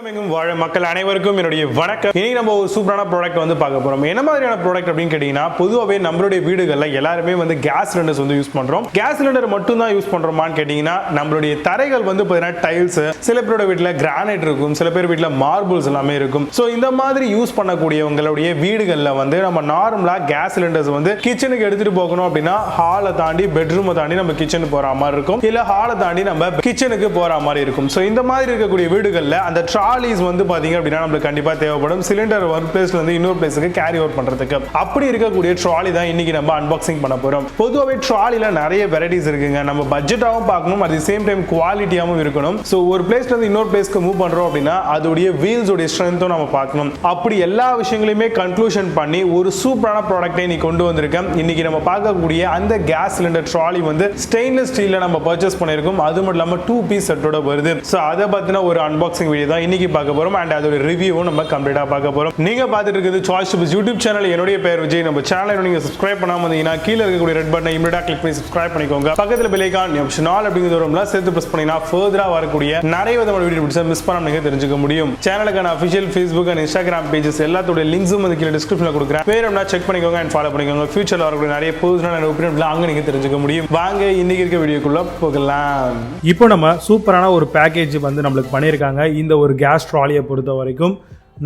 உலகமெங்கும் வாழும் மக்கள் அனைவருக்கும் என்னுடைய வணக்கம். இன்னைக்கு நம்ம ஒரு சூப்பரான ப்ராடக்ட் வந்து பார்க்க போறோம். என்ன மாதிரியான ப்ராடக்ட் அப்படின்னு கேட்டீங்கன்னா, பொதுவாகவே நம்மளுடைய வீடுகள்ல எல்லாருமே வந்து கேஸ் சிலிண்டர்ஸ் வந்து யூஸ் பண்றோம். கேஸ் சிலிண்டர் மட்டும் தான் யூஸ் பண்றோமான்னு கேட்டீங்கன்னா, நம்மளுடைய தரைகள் வந்து பார்த்தீங்கன்னா டைல்ஸ், சில பேரோட வீட்டில் கிரானைட் இருக்கும், சில பேர் வீட்டில் மார்பிள்ஸ் எல்லாமே இருக்கும். ஸோ இந்த மாதிரி யூஸ் பண்ணக்கூடியவங்களுடைய வீடுகளில் வந்து நம்ம நார்மலா கேஸ் சிலிண்டர்ஸ் வந்து கிச்சனுக்கு எடுத்துட்டு போகணும் அப்படின்னா ஹாலை தாண்டி பெட்ரூமை தாண்டி நம்ம கிச்சனுக்கு போற மாதிரி இருக்கும், இல்ல ஹாலை தாண்டி நம்ம கிச்சனுக்கு போற மாதிரி இருக்கும். ஸோ இந்த மாதிரி இருக்கக்கூடிய வீடுகளில் அந்த ட்ராலிஸ் வந்து பாத்தீங்க அப்படின்னா நமக்கு கண்டிப்பா தேவைப்படும். சிலிண்டர் ஒரு பிளேஸ்ல இருந்து இன்னொரு பிளேஸ்க்கு கேரி ஓவர் பண்றதுக்கு. அப்படி இருக்கக்கூடிய ட்ராலி தான் இன்னைக்கு நம்ம அன்பாக்சிங் பண்ண போறோம். பொதுவாகவே ட்ராலில நிறைய வெரைட்டிஸ் இருக்குங்க. நம்ம பட்ஜெட்டாவும் பார்க்கணும், அட் தி சேம் டைம் குவாலிட்டியாவும் இருக்கணும். ஸோ ஒரு பிளேஸ்ல இருந்து இன்னொரு பிளேஸ்க்கு மூவ் பண்றோம் அப்படின்னா அதோடைய வீல்ஸ் உடைய ஸ்ட்ரென்த்தும் நம்ம பார்க்கணும். அப்படி எல்லா விஷயங்களையுமே கன்க்ளூஷன் பண்ணி ஒரு சூப்பரான ப்ராடக்ட்டை நீ கொண்டு வந்திருக்கேன். இன்னைக்கு நம்ம பார்க்கக்கூடிய அந்த கேஸ் சிலிண்டர் ட்ராலி வந்து ஸ்டெயின்லெஸ் ஸ்டீல்ல நம்ம பர்ச்சேஸ் பண்ணிருக்கோம். அது மட்டும் இல்லாம 2 பீஸ் செட்டோட வருது. ஸோ அதை பத்தின ஒரு அன்பாக்சிங் வீடியோ தான் இன்னைக்கு பார்க்க போறோம். அண்ட் அதோட ரிவ்யூவும் நம்ம கம்ப்ளீட்டா பார்க்க போறோம். நீங்க பார்த்துட்டு இருக்கிறது சாய்ஸ் யூடியூப் சேனல். என்னுடைய பேர் விஜய். நம்ம சேனலை நீங்க சப்ஸ்கிரைப் பண்ணாம இருந்தீங்கன்னா கீழே இருக்கக்கூடிய ரெட் பட்டனை இமிடியேட்டா கிளிக் பண்ணி சப்ஸ்கிரைப் பண்ணிக்கோங்க. பக்கத்துல பெல் ஐகான் ஆப்ஷன் ஆல் அப்படிங்கிற வரும்ல சேர்த்து பிரஸ் பண்ணினா ஃபர்தரா வரக்கூடிய நிறைய விதமான வீடியோ பிடிச்சா மிஸ் பண்ணாம நீங்க தெரிஞ்சுக்க முடியும். சேனலுக்கான official Facebook and Instagram pages எல்லாத்தோட லிங்க்ஸும் வந்து கீழே டிஸ்கிரிப்ஷன்ல கொடுக்குறேன். வேணும்னா செக் பண்ணிக்கோங்க அண்ட் ஃபாலோ பண்ணிக்கோங்க. ஃபியூச்சர்ல வரக்கூடிய நிறைய பர்சனல் ஒப்பீனியன் அங்க நீங்க தெரிஞ்சுக்க முடியும். வாங்க இன்னைக்கு இருக்க வீடியோக்குள்ள போகலாம். இப்போ நம்ம சூப்பரான ஒரு பேக்கேஜ் வந்து நம்மளுக்கு பண்ணியிருக்காங்க. இந்த ஒரு கேஸ் ட்ராலியை பொறுத்த வரைக்கும்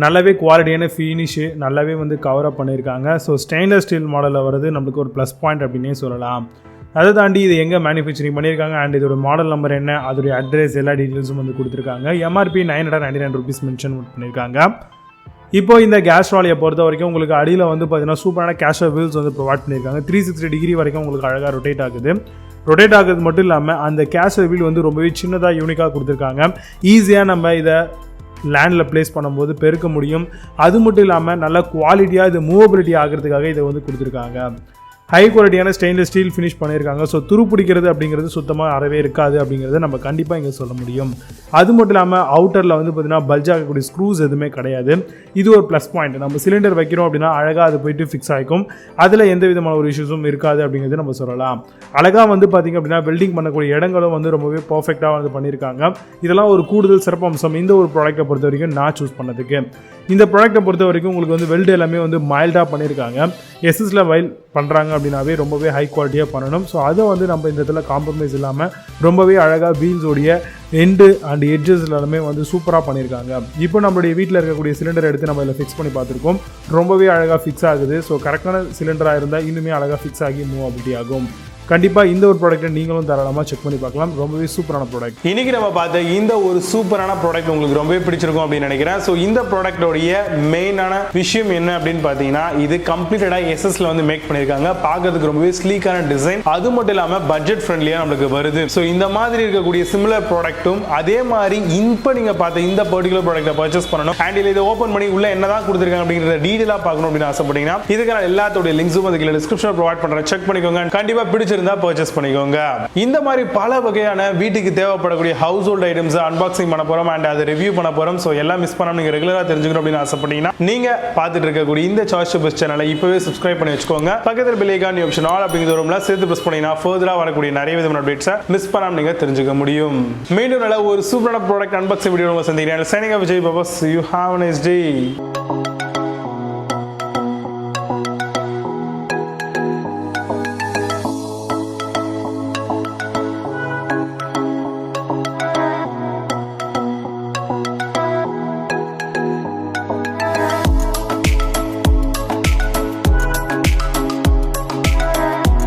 நல்லாவே குவாலிட்டியான ஃபினிஷு நல்லாவே வந்து கவர் அப் பண்ணியிருக்காங்க. ஸோ ஸ்டெயின்லெஸ் ஸ்டீல் மாடலில் வருது நம்மளுக்கு ஒரு ப்ளஸ் பாயிண்ட் அப்படின்னே சொல்லலாம். அதை தாண்டி இது எங்கே மேனுஃபேக்சரிங் பண்ணியிருக்காங்க அண்ட் இதோட மாடல் நம்பர் என்ன, அதோடைய அட்ரஸ் எல்லா டீட்டெயில்ஸும் வந்து கொடுத்துருக்காங்க. எம்ஆர்பி 999 rupees மென்ஷன் பண்ணியிருக்காங்க. இப்போ இந்த கேஸ் ட்ராலியை பொறுத்த வரைக்கும் உங்களுக்கு அடியில் வந்து பார்த்தீங்கன்னா சூப்பரான கேஷர் வீல்ஸ் வந்து ப்ரொவைட் பண்ணியிருக்காங்க. 360 டிகிரி வரைக்கும் உங்களுக்கு அழகாக ரொட்டேட் ஆகுது. ரொட்டேட் ஆகுறது மட்டும் இல்லாமல் அந்த கேஷர் வீல் வந்து ரொம்பவே சின்னதாக யூனிக்காக கொடுத்துருக்காங்க. ஈஸியாக நம்ம இதை லேண்டில் பிளேஸ் பண்ணும்போது பெருக்க முடியும். அது மட்டும் இல்லாமல் நல்ல குவாலிட்டியாக இது மூவபிலிட்டி ஆகிறதுக்காக இதை வந்து கொடுத்துருக்காங்க. ஹை குவாலிட்டியான ஸ்டெயின்லெஸ் ஸ்டீல் ஃபினிஷ் பண்ணியிருக்காங்க. ஸோ துரு பிடிக்கிறது அப்படிங்கிறது சுத்தமாக அறவே இருக்காது அப்படிங்கிறத நம்ம கண்டிப்பாக இங்கே சொல்ல முடியும். அது மட்டும் இல்லாமல் அவுட்டரில் வந்து பார்த்திங்கன்னா பல்ஜ் ஆகக்கூடிய ஸ்க்ரூஸ் எதுவுமே கிடையாது. இது ஒரு ப்ளஸ் பாயிண்ட். நம்ம சிலிண்டர் வைக்கிறோம் அப்படின்னா அழகாக அது போயிட்டு ஃபிக்ஸ் ஆகிக்கும். அதில் எந்த விதமான ஒரு இஷ்யூஸும் இருக்காது அப்படிங்கிறது நம்ம சொல்லலாம். அழகாக வந்து பார்த்திங்க அப்படின்னா வெல்டிங் பண்ணக்கூடிய இடங்களும் வந்து ரொம்பவே பர்ஃபெக்டாக வந்து பண்ணியிருக்காங்க. இதெல்லாம் ஒரு கூடுதல் சிறப்பம்சம் இந்த ஒரு ப்ராடக்ட்டை பொறுத்த வரைக்கும் நான் சூஸ் பண்ணதுக்கு. இந்த ப்ராடக்ட்டை பொறுத்த வரைக்கும் உங்களுக்கு வந்து வெல்டு எல்லாமே வந்து மைல்டாக பண்ணியிருக்காங்க. எஸ்எஸ்ல வைல் பண்ணுறாங்க அப்படின்னாவே ரொம்பவே ஹை குவாலிட்டியாக பண்ணணும். ஸோ அதை வந்து நம்ம இந்த இடத்துல காம்ப்ரமைஸ் இல்லாமல் ரொம்பவே அழகாக வீல்ஸோடைய எண்டு அண்ட் எட்ஜஸ் எல்லாமே வந்து சூப்பராக பண்ணியிருக்காங்க. இப்போ நம்மளுடைய வீட்டில் இருக்கக்கூடிய சிலிண்டர் எடுத்து நம்ம இதில் ஃபிக்ஸ் பண்ணி பார்த்துருக்கோம். ரொம்பவே அழகாக ஃபிக்ஸ் ஆகுது. ஸோ கரெக்டான சிலிண்டராக இருந்தால் இன்னுமே அழகாக ஃபிக்ஸ் ஆகி மூவபிலிட்டி ஆகும். கண்டிப்பாக இந்த ஒரு ப்ராடக்ட்டை நீங்களும் தாராளமாக செக் பண்ணி பார்க்கலாம். ரொம்பவே சூப்பரான ப்ராடக்ட். இன்னைக்கு நம்ம பார்த்த இந்த ஒரு சூப்பரான ப்ராடக்ட் உங்களுக்கு ரொம்பவே பிடிச்சிருக்கும் அப்படின்னு நினைக்கிறேன். ஸோ இந்த ப்ராடக்டோடைய மெயினான விஷயம் என்ன அப்படின்னு பார்த்தீங்கன்னா, இது கம்ப்ளீட்டடாக எஸ்எஸ்ல வந்து மேக் பண்ணியிருக்காங்க. பார்க்கறதுக்கு ரொம்பவே ஸ்லீக்கான டிசைன், அது மட்டும் இல்லாமல் பட்ஜெட் ஃப்ரெண்ட்லியாக நம்மளுக்கு வருது. ஸோ இந்த மாதிரி இருக்கக்கூடிய சிமிலர் ப்ராடக்ட்டும் அதே மாதிரி இப்போ நீங்கள் பார்த்த இந்த பர்டிகுலர் ப்ராடக்ட்டை பர்ச்சேஸ் பண்ணணும் அண்ட் இதை ஓப்பன் பண்ணி உள்ள என்னதான் கொடுத்துருக்காங்க அப்படிங்கிற டீடெயிலாக பார்க்கணும் அப்படின்னு ஆசைப்பட்டீங்கன்னா இதுக்கான எல்லாத்தோட லிங்க்ஸும் அதுக்கு டிஸ்கிரிப்ஷன் ப்ரொவைட் பண்ணுறேன். செக் பண்ணிக்கோங்க. கண்டிப்பாக பிடிச்சிருந்தா பர்ச்சேஸ் பண்ணிக்கோங்க. இந்த மாதிரி பல வகையான வீட்டுக்கு தேவைப்படக்கூடிய ஹவுஸ் ஹோல்ட் ஐட்டம்ஸ் அன்பாக்சிங் பண்ண போறோம் அண்ட் அதை ரிவ்யூ பண்ண போறோம். சோ எல்லாம் மிஸ் பண்ணாம நீங்க ரெகுலரா தெரிஞ்சுக்கணும் அப்படின்னு ஆசைப்பட்டீங்கன்னா நீங்க பார்த்துட்டு இருக்கக்கூடிய இந்த சாய்ஸ் சேனலை இப்பவே சப்ஸ்கிரைப் பண்ணி வச்சுக்கோங்க. பக்கத்தில் பெல் ஐகான் ஆப்ஷன் ஆல் அப்படிங்கிற ரூம்ல சேர்த்து பிரஸ் பண்ணீங்கன்னா ஃபர்தரா வரக்கூடிய நிறைய விதமான அப்டேட்ஸை மிஸ் பண்ணாம நீங்க தெரிஞ்சுக்க முடியும். மீண்டும் நல்ல ஒரு சூப்பரான ப்ராடக்ட் அன்பாக்சிங் வீடியோ சந்திக்கிறேன். சைனிங் ஆஃப் விஜய் பாபாஸ். You have a nice day.